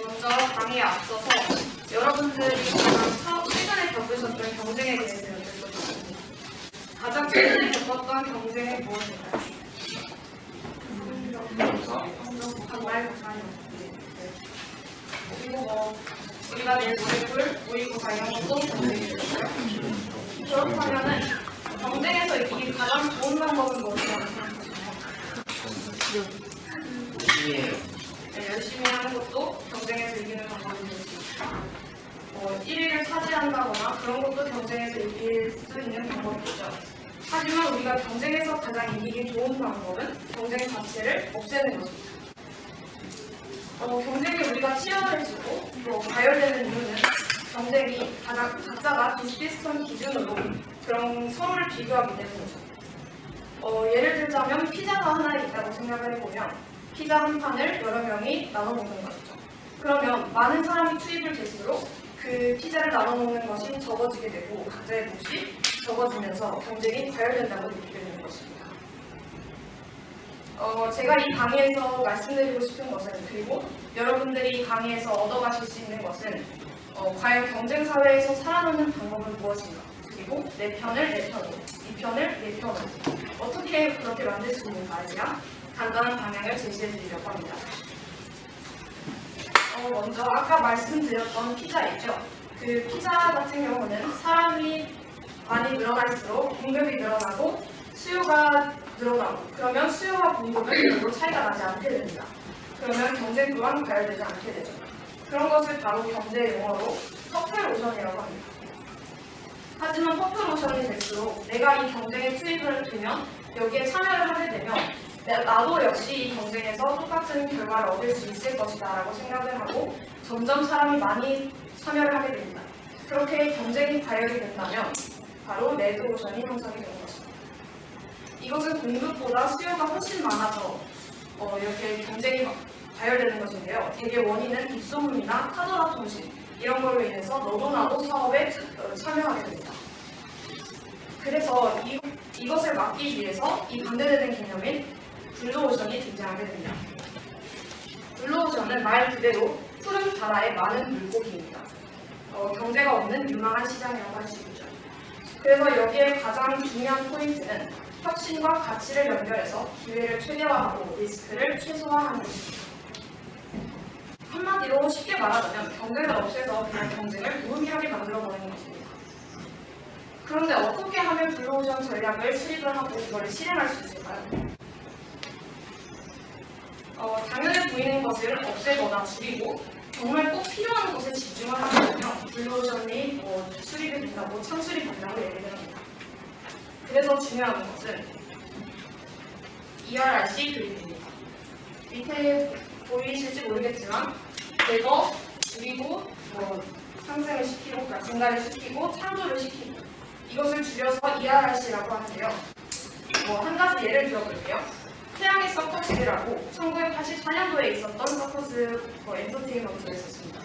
먼저 강의에 앞서서 여러분들이 가장 최근에 겪으셨던 경쟁에 대해서 여쭤보겠습니다. 가장 최근에 겪었던 경쟁은 무엇일까요? 정말 그리고 우리가 내일 모의고사 이런 것도 경쟁이 있어요. 그렇다면은 경쟁에서 이기기 가장 좋은 방법은 무엇이라고 생각하시나요? 네, 열심히 하는 것도 경쟁에서 이기는 방법이 될 수 있습니다. 1위를 차지한다거나 그런 것도 경쟁에서 이길 수 있는 방법이죠. 하지만 우리가 경쟁에서 가장 이기기 좋은 방법은 경쟁 자체를 없애는 것입니다. 경쟁이 우리가 치열해지고 또 가열되는 이유는 경쟁이 각자가 비슷비슷한 기준으로 그런 서로를 비교하기 때문이죠. 예를 들자면 피자가 하나 있다고 생각을 해보면 피자 한 판을 여러 명이 나눠 먹는 것이죠. 그러면 많은 사람이 투입을 될수록 그 피자를 나눠 먹는 것이 적어지게 되고 각자의 몫이 적어지면서 경쟁이 과열된다고 느끼게 되는 것입니다. 제가 이 강의에서 말씀드리고 싶은 것은, 그리고 여러분들이 강의에서 얻어가실 수 있는 것은 과연 경쟁 사회에서 살아남는 방법은 무엇인가, 그리고 내 편을 내 편으로, 이 편을 내 편으로 어떻게 그렇게 만들 수 있는가에 대한 간단한 방향을 제시해드리려고 합니다. 먼저 아까 말씀드렸던 피자이죠. 그 피자 같은 경우는 사람이 많이 늘어날수록 공급이 늘어나고 수요가 늘어나고, 그러면 수요와 공급은 별로 차이가 나지 않게 됩니다. 그러면 경쟁 또한 가열되지 않게 되죠. 그런 것을 바로 경제 용어로 퍼플오션이라고 합니다. 하지만 퍼플오션이 될수록 내가 이 경쟁에 투입을 되면, 여기에 참여를 하게 되면 나도 역시 이 경쟁에서 똑같은 결과를 얻을 수 있을 것이다 라고 생각을 하고 점점 사람이 많이 참여를 하게 됩니다. 그렇게 경쟁이 가열이 된다면 바로 레드오션이 형성이 되는 것입니다. 이것은 공급보다 수요가 훨씬 많아서 이렇게 경쟁이 가열되는 것인데요. 대개 원인은 입소문이나 카더라 통신 이런 걸로 인해서 너도 나도 사업에 참여하게 됩니다. 그래서 이것을 막기 위해서 이 반대되는 개념인 블루오션이 등장하게 됩니다. 블루오션은 말 그대로 푸른 바다에 많은 물고기입니다. 경제가 없는 유망한 시장이라고 할 수 있죠. 그래서 여기에 가장 중요한 포인트는 혁신과 가치를 연결해서 기회를 최대화하고 리스크를 최소화하는 것입니다. 한마디로 쉽게 말하자면 경쟁을 없애서 그냥 경쟁을 무의미하게 만들어버리는 것입니다. 그런데 어떻게 하면 블루오션 전략을 수립을 하고 이걸 실행할 수 있을까요? 당연해 보이는 것을 없애거나 줄이고 정말 꼭 필요한 것에 집중을 하게 되면 블루오션이 수립이 된다고, 창출이 된다고 얘기를 합니다. 그래서 중요한 것은 ERRC 그림입니다. 밑에 보이실지 모르겠지만 제거, 줄이고, 상승을 시키고, 그러니까 증가를 시키고, 창조를 시키고, 이것을 줄여서 ERRC라고 하는데요. 한 가지 예를 들어볼게요. 태양의 서커스라고 1984년도에 있었던 서커스 엔터테인먼트가 있었습니다.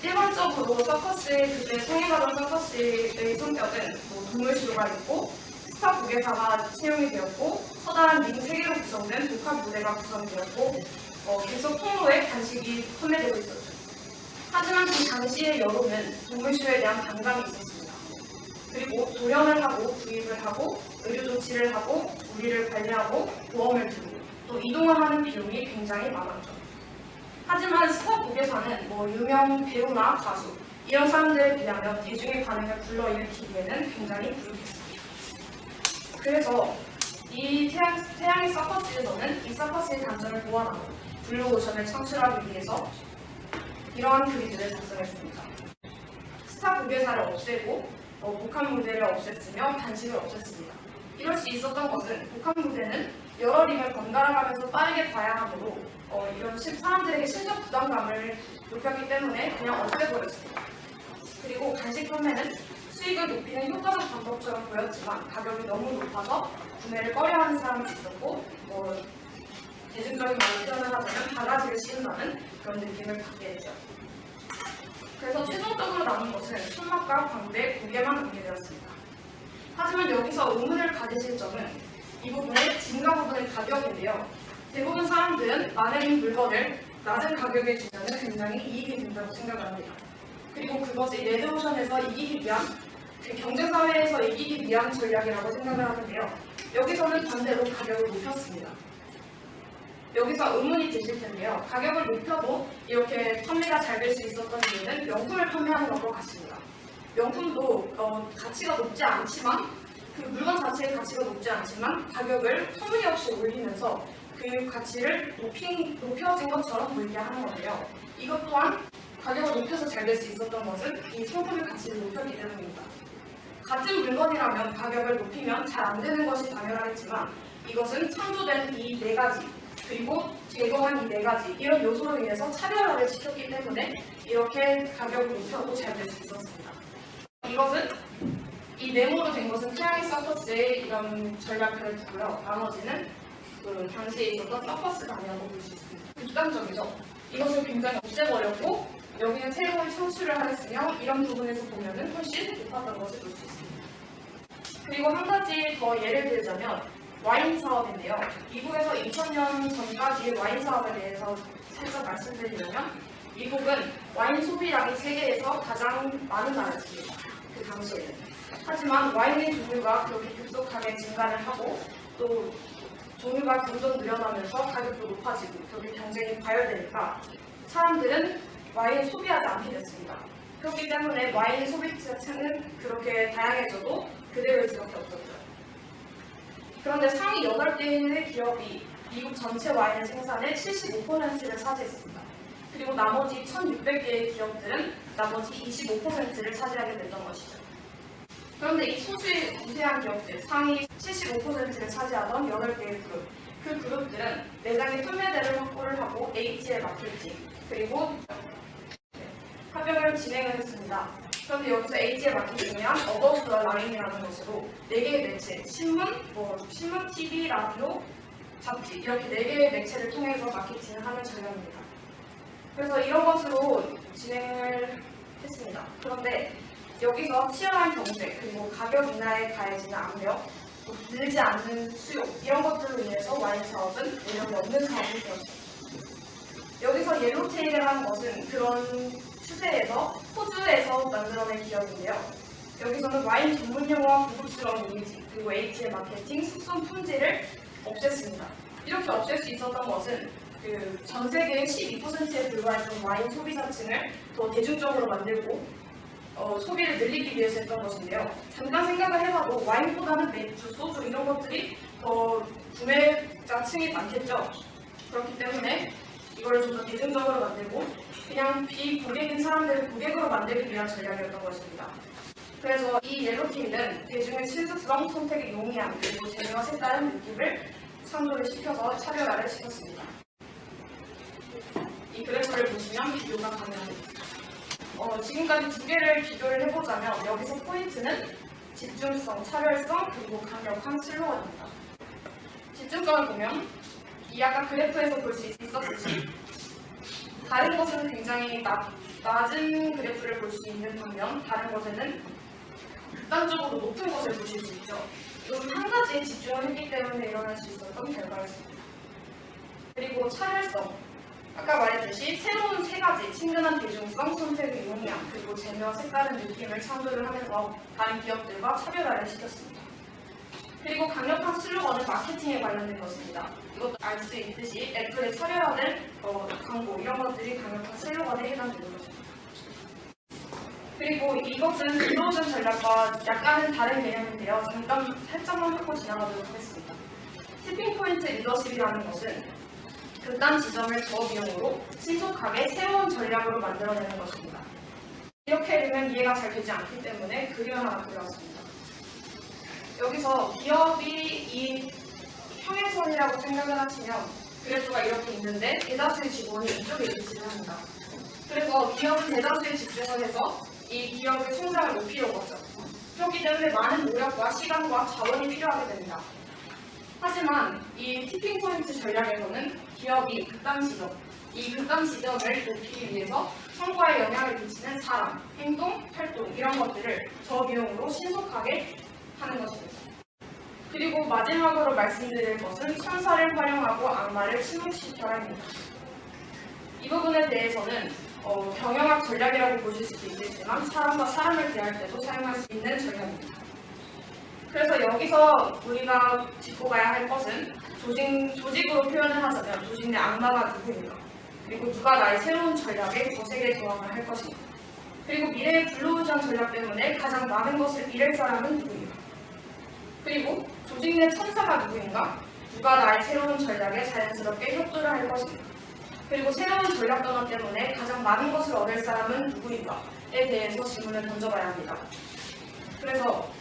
일반적으로 서커스, 그때 성행하던 서커스의 성격은 동물쇼가 있고 스타 고개사가 채용이 되었고 커다란 링 3개로 구성된 복합 무대가 구성되었고 계속 통로에 간식이 판매되고 있었죠. 하지만 그 당시의 여론은 동물쇼에 대한 반감이 있었습니다. 그리고 조련을 하고 구입을 하고 의료 조치를 하고 우리를 관리하고 보험을 들고 또 이동을 하는 비용이 굉장히 많았죠. 하지만 스타 고개사는 유명 배우나 가수 이런 사람들에 비하면 대중의 반응을 불러일으키기에는 굉장히 부족했습니다. 그래서 이 태양의 서커스에서는 이 서커스의 단점을 보완하고 블루오션을 창출하기 위해서 이러한 그림들을 작성했습니다. 스타 고개사를 없애고 복합 무대를 없앴으며 간식을 없앴습니다. 이럴 수 있었던 것은 복합 무대는 여러 링을 번갈아가면서 빠르게 과양함으로 이런 사람들에게 심적 부담감을 높였기 때문에 그냥 없애버렸습니다. 그리고 간식 판매는 수익을 높이는 효과적 방법처럼 보였지만 가격이 너무 높아서 구매를 꺼려하는 사람이 있었고 대중적인 말로 표현을 하자면 바가지를 씌운다는 그런 느낌을 받게 되죠. 그래서 최종적으로 남은 것은 손맛과 광대, 고개만 남게 되었습니다. 하지만 여기서 의문을 가지실 점은 이 부분의 증가 부분의 가격인데요. 대부분 사람들은 많은 물건을 낮은 가격에 주면 굉장히 이익이 된다고 생각을 합니다. 그리고 그것이 레드오션에서 이기기 위한 경제사회에서 이기기 위한 전략이라고 생각을 하는데요. 여기서는 반대로 가격을 높였습니다. 여기서 의문이 드실 텐데요. 가격을 높여도 이렇게 판매가 잘 될 수 있었던 이유는 명품을 판매하는 것과 같습니다. 명품도 가치가 높지 않지만 그 물건 자체의 가치가 높지 않지만 가격을 터무니없이 올리면서 그 가치를 높여진 것처럼 보이게 하는 건데요. 이것 또한 가격을 높여서 잘 될 수 있었던 것은 이 상품의 가치를 높였기 때문입니다. 같은 물건이라면 가격을 높이면 잘 안 되는 것이 당연하겠지만 이것은 창조된 이 네 가지 그리고 제공한 이 네 가지 이런 요소로 인해서 차별화를 시켰기 때문에 이렇게 가격을 높여도 잘 될 수 있었습니다. 이것은 이 네모로 된 것은 트라이 서커스의 이런 전략 그래프고요. 나머지는 그 당시에 있었던 서커스가 아니라고 볼 수 있습니다. 극단적이죠. 이것을 굉장히 없애버렸고 여기는 새로운 창출을 하였으며 이런 부분에서 보면은 훨씬 높았던 것을 볼 수 있습니다. 그리고 한 가지 더 예를 들자면 와인 사업인데요. 미국에서 2000년 전까지의 와인 사업에 대해서 살짝 말씀드리려면 미국은 와인 소비량이 세계에서 가장 많은 나라였습니다. 그 당시에는. 하지만 와인의 종류가 그렇게 급속하게 증가를 하고 또 종류가 점점 늘어나면서 가격도 높아지고 그렇게 경쟁이 과열되니까 사람들은 와인을 소비하지 않게 됐습니다. 그렇기 때문에 와인 소비 자체는 그렇게 다양해져도 그대로일 수밖에 없었죠. 그런데 상위 8개의 기업이 미국 전체 와인의 생산의 75%를 차지했습니다. 그리고 나머지 1,600개의 기업들은 나머지 25%를 차지하게 됐던 것이죠. 그런데 이 소수의 우세한 기업들, 상위 75%를 차지하던 8개의 그룹, 그 그룹들은 매장의 판매대를 확보를 하고 HL 마케팅, 그리고 합병을 진행을 했습니다. 그런데 여기서 HL 마케팅이란 어버브 더 라인이라는 것으로 4개의 매체, 신문, TV, 라디오, 잡지 이렇게 4개의 매체를 통해서 마케팅을 하는 전략입니다. 그래서 이런 것으로 진행을 했습니다. 그런데 여기서 치열한 경쟁, 그리고 가격 인하에 가해지는 압력, 늘지 않는 수요 이런 것들로 인해서 와인 사업은 매력이 없는 사업이 되었습니다. 여기서 옐로테일이라는 것은 그런 추세에서 호주에서 만들어낸 기업인데요. 여기서는 와인 전문 용어와 고급스러운 이미지, 그리고 HL 마케팅, 숙성 품질을 없앴습니다. 이렇게 없앨 수 있었던 것은 전 세계의 12%에 불과했던 와인 소비자층을 더 대중적으로 만들고 소비를 늘리기 위해서 했던 것인데요. 잠깐 생각을 해봐도 와인보다는 맥주, 소주 이런 것들이 더 구매자층이 많겠죠. 그렇기 때문에 이걸 좀 더 대중적으로 만들고 그냥 비고객인 사람들을 고객으로 만들기 위한 전략이었던 것입니다. 그래서 이 옐로테일은 대중의 친숙성, 선택의 용이함, 그리고 재미와 색다른 느낌을 창조를 시켜서 차별화를 시켰습니다. 이 그래프를 보시면 비교가 가능합니다. 지금까지 두 개를 비교를 해보자면 여기서 포인트는 집중성, 차별성, 그리고 강력한 슬로건입니다. 집중성을 보면 이 아까 그래프에서 볼 수 있었듯이 다른 것은 굉장히 낮은 그래프를 볼 수 있는 반면 다른 것에는 극단적으로 높은 것을 보실 수 있죠. 이것은 한 가지에 집중을 했기 때문에 일어날 수 있었던 결과였습니다. 그리고 차별성, 아까 말했듯이 새로운 세 가지, 친근한 대중성, 선택의 용이함, 그리고 재미와 색다른 느낌을 창조를 하면서 다른 기업들과 차별화를 시켰습니다. 그리고 강력한 슬로건은 마케팅에 관련된 것입니다. 이것도 알 수 있듯이 애플의 차별화된 광고 이런 것들이 강력한 슬로건에 해당되는 것입니다. 그리고 이것은 블루오션 전략과 약간은 다른 개념인데요. 잠깐 살짝만 훑고 지나가도록 하겠습니다. 티핑포인트 리더십이라는 것은 극단 지점을 저비용으로 신속하게 새로운 전략으로 만들어내는 것입니다. 이렇게 되면 이해가 잘 되지 않기 때문에 그림 하나 그려왔습니다. 여기서 기업이 이 평행선이라고 생각을 하시면 그래프가 이렇게 있는데 대다수의 직원이 이쪽에 위치를 합니다. 그래서 기업은 대다수에 집중을 해서 이 기업의 성장을 높이려고 하죠. 그렇기 때문에 많은 노력과 시간과 자원이 필요하게 됩니다. 하지만 이 티핑포인트 전략에서는 기업이 극단 지점, 이 극단 지점을 높이기 위해서 성과에 영향을 미치는 사람, 행동, 활동 이런 것들을 저비용으로 신속하게 하는 것입니다. 그리고 마지막으로 말씀드릴 것은 천사를 활용하고 악마를 침묵시켜라입니다. 이 부분에 대해서는 경영학 전략이라고 보실 수도 있겠지만 사람과 사람을 대할 때도 사용할 수 있는 전략입니다. 그래서 여기서 우리가 짚고 가야 할 것은 조직으로 표현을 하자면 조직 내 악마가 누구인가, 그리고 누가 나의 새로운 전략에 거세게 저항을 할 것인가, 그리고 미래의 블루오션 전략 때문에 가장 많은 것을 잃을 사람은 누구인가, 그리고 조직 내 천사가 누구인가, 누가 나의 새로운 전략에 자연스럽게 협조를 할 것인가, 그리고 새로운 전략 변화 때문에 가장 많은 것을 얻을 사람은 누구인가에 대해서 질문을 던져봐야 합니다. 그래서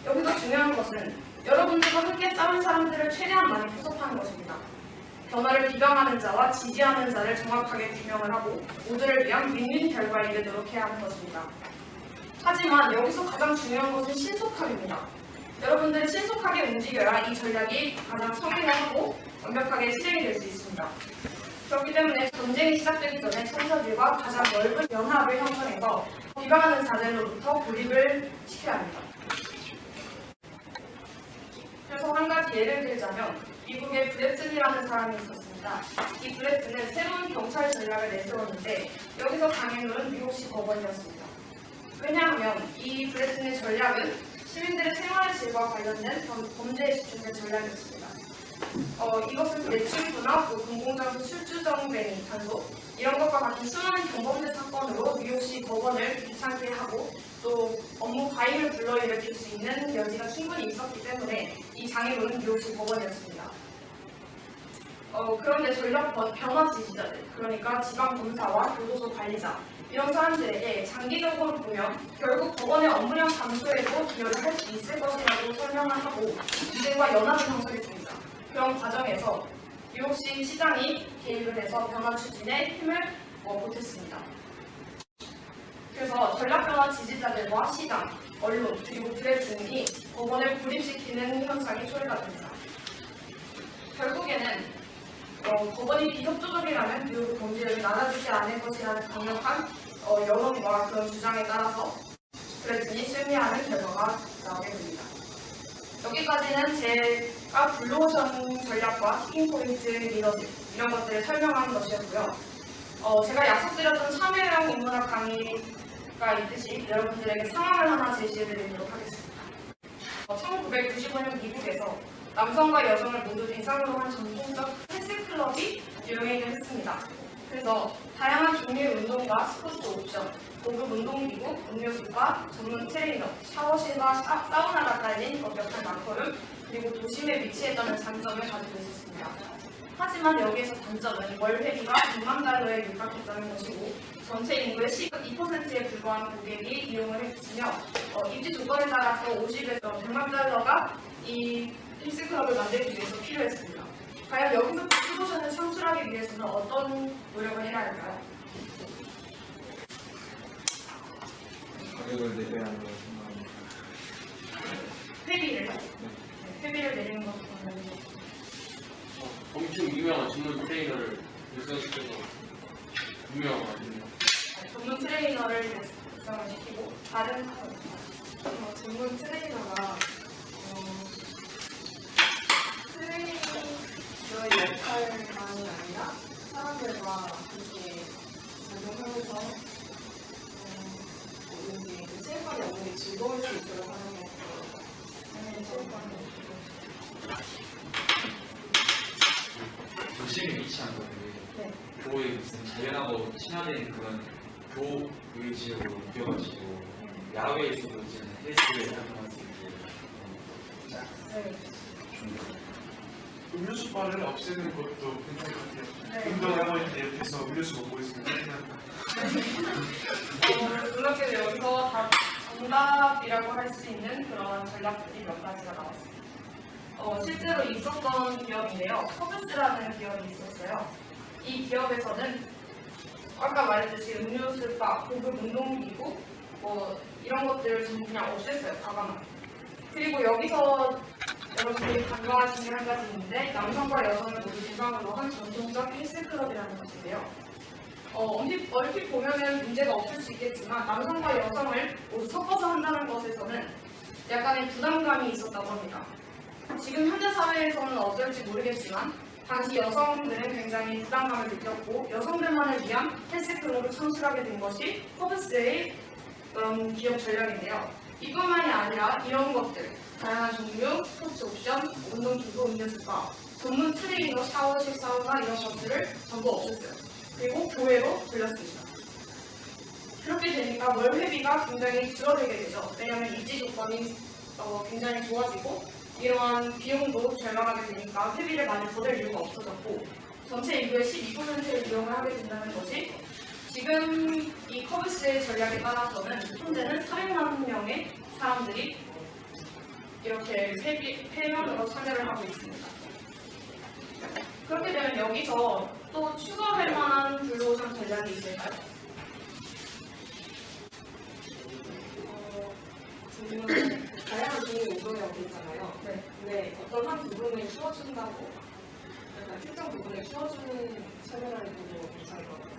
여기서 중요한 것은 여러분들과 함께 싸운 사람들을 최대한 많이 포섭하는 것입니다. 변화를 비방하는 자와 지지하는 자를 정확하게 규명을 하고 모두를 위한 윈윈 결과에 이르도록 해야 하는 것입니다. 하지만 여기서 가장 중요한 것은 신속함입니다. 여러분들이 신속하게 움직여야 이 전략이 가장 성행하고 완벽하게 실행이 될 수 있습니다. 그렇기 때문에 전쟁이 시작되기 전에 천사들과 가장 넓은 연합을 형성해서 비방하는 자들로부터 고립을 시켜야 합니다. 그래서 한 가지 예를 들자면 미국에 브레튼이라는 사람이 있었습니다. 이 브레튼은 새로운 경찰 전략을 내세웠는데 여기서 강행률은 미국시 법원이었습니다. 왜냐하면 이 브레튼의 전략은 시민들의 생활 질과 관련된 범죄에 집중된 전략이었습니다. 이것은 매출부나 공공장소 술주정뱅이, 단속 이런 것과 같은 수많은 경범죄 사건으로 뉴욕시 법원을 귀찮게 하고 또 업무 과잉을 불러일으킬 수 있는 여지가 충분히 있었기 때문에 이 장애물은 뉴욕시 법원이었습니다. 그런데 전략 변화 지지자들, 그러니까 지방검사와 교도소 관리자 이런 사람들에게 장기적으로 보면 결국 법원의 업무량 감소에도 기여를 할 수 있을 것이라고 설명을 하고 이들과 연합을 형성했습니다. 그런 과정에서 뉴욕시 시장이 개입을 해서 변화 추진에 힘을 보탰습니다. 그래서 전략변화 지지자들과 시장, 언론, 그리고 브레튼이 법원을 고립시키는 현상이 초래가 됩니다. 결국에는 법원이 비협조적이라면 뉴욕 범죄율이 낮아지지 않을 것이라는 강력한 여론과 그런 주장에 따라서 브레튼이 승리하는 결과가 나오게 됩니다. 여기까지는 제가 블루오션 전략과 티킹포인트 리더십 이런 것들을 설명한 것이었고요. 제가 약속드렸던 참여형 인문학 강의가 있듯이 여러분들에게 상황을 하나 제시해드리도록 하겠습니다. 1995년 미국에서 남성과 여성을 모두 대상으로 한 전통적 헬스클럽이 유행하게 했습니다. 그래서 다양한 종류의 운동과 스포츠 옵션, 고급 운동기구, 음료수가, 전문 트레이너, 샤워실과 사우나가 딸린 완벽한 마커룸, 그리고 도심에 위치했다는 장점을 가지고 있었습니다. 하지만 여기에서 단점은 월 회비가 6만 달러에 육박했다는 것이고 전체 인구의 12%에 불과한 고객이 이용을 했으며 입지 조건에 따라서 50에서 100만 달러가 이 헬스클럽을 만들기 위해서 필요했습니다. 과연 여기서 블루오션을 창출하기 위해서는 어떤 노력을 해야 할까요? 가격을 내려야 한다고 생각합니다. 회비를? 네, 회비를 내리는 것보다는 엄청 유명한 전문 트레이너를 육성시켜서 유명하거든요. 전문 트레이너를 구성을 시키고 다른 전문 트레이너가 트레이너의 역할만이 아니라 사람들과 함께 작용하면서 뭐든지 그 체육관의 업무에 즐거울 수 있도록 하는 게 체육관의 도심에 위치한 거를 네. 교의 무슨 자연하고 친화된 그런 교의 지역으로 옮겨가지고 야외에서도 이제 헬스를 사용할 수 있게 네. 음료수 바를 없애는 것도 괜찮을 것 같아요. 네. 운동하고 있는데 옆에서 음료수 먹고 있으면 놀랍게도 여기서 다 정답이라고 할 수 있는 그런 전략들이 몇 가지가 나왔습니다. 실제로 있었던 기업인데요. 커브스라는 기업이 있었어요. 이 기업에서는 아까 말했듯이 음료수, 바, 고급 운동기구 이런 것들을 전부 그냥 없앴어요. 과감하게. 그리고 여기서 여러분들이 간과하신 게 한 가지 있는데 남성과 여성을 모두 대상으로 한 전통적 헬스클럽이라는 것인데요. 얼핏 보면은 문제가 없을 수 있겠지만 남성과 여성을 모두 섞어서 한다는 것에서는 약간의 부담감이 있었다고 합니다. 지금 현대 사회에서는 어떨지 모르겠지만 당시 여성들은 굉장히 부담감을 느꼈고 여성들만을 위한 헬스 클럽을 창출하게 된 것이 퍼브스의 기업 전략인데요. 이뿐만이 아니라 이런 것들, 다양한 종류, 스포츠 옵션, 운동기구, 음료수바, 전문 트레이너, 샤워실 사우나 이런 것들을 전부 없앴어요. 그리고 교회로 돌렸습니다. 그렇게 되니까 월 회비가 굉장히 줄어들게 되죠. 왜냐하면 입지 조건이 굉장히 좋아지고 이러한 비용도 절감하게 되니까 회비를 많이 거둘 이유가 없어졌고 전체 인구의 12%를 이용을 하게 된다는 것이 지금 이 커브스의 전략에 따라서는 현재는 400만 명의 사람들이 이렇게 회원으로 참여를 하고 있습니다. 그렇게 되면 여기서 또 추가할 만한 블루오션 전략이 있을까요? 지금 다양한 종류의 운동이라고 있잖아요. 네. 근데 어떤 한 부분을 키워준다고 약간 특정 부분을 키워주는 차별화를 보고 괜찮을 것 같아요.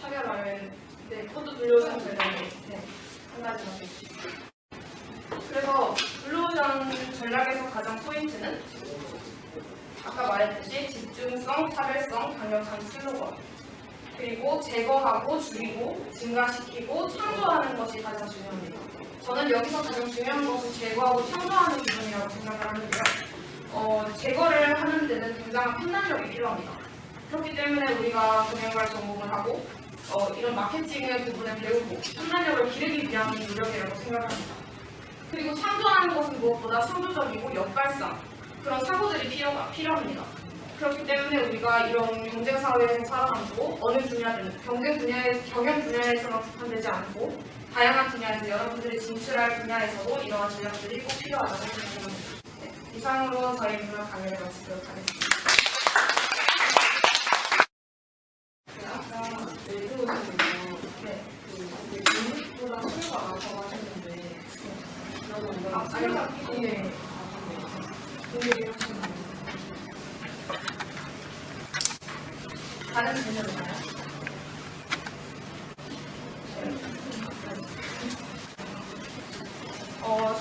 차별화는 네, 그것도 블루오션 전략의 한 가지만 있습니다. 그래서 블루오션 전략에서 가장 포인트는 아까 말했듯이 집중성, 차별성, 강력한 슬로건 그리고 제거하고 줄이고 증가시키고 창조하는 것이 가장 중요합니다. 저는 여기서 가장 중요한 것은 제거하고 창조하는 부분이라고 생각을 하는데요. 제거를 하는 데는 굉장한 판단력이 필요합니다. 그렇기 때문에 우리가 경영관 전공을 하고 이런 마케팅의 부분을 배우고 판단력을 기르기 위한 노력이라고 생각합니다. 그리고 창조하는 것은 무엇보다 창조적이고 역발상 그런 사고들이 필요합니다. 그렇기 때문에 우리가 이런 경쟁 사회에서 살아남고 어느 분야든 경영 분야에서만 국한되지 않고 다양한 분야에서 여러분들이 진출할 분야에서도 이러한 전략들이 꼭 필요하다고 생각합니다. 네, 이상으로 저희 문화 강의를 마치도록 하겠습니다. 아까 내부오션에서 네. 공식보다 수요가 많다고 하셨는데 그러면 아, 수요가 네. 공개를 하시나요? 다른 질문인가요?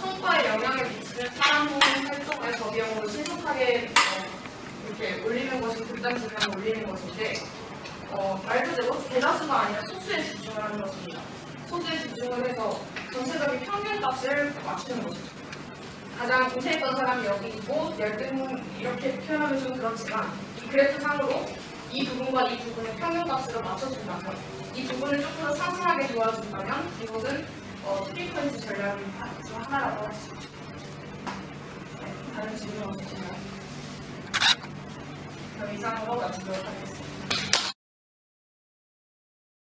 성과에 영향을 미치는 사람 활동의 저비용으로 신속하게 이렇게 올리는 것이 극단 질량을 올리는 것인데 말 그대로 대다수가 아니라 소수에 집중을 하는 것입니다. 소수에 집중을 해서 전체적인 평균값을 맞추는 것이죠. 가장 우세했던 사람이 여기 있고 열등 이렇게 표현하면 좀 그렇지만 이 그래프상으로 이 부분과 이 부분의 평균값으로 맞춰준다면 이 부분을 조금 더 상승하게 도와준다면 이것은 트리포인트 전략 중 하나라고 할 수 있죠. 네, 다른 질문 없으신가요? 그럼 이상으로 마치도록 하겠습니다.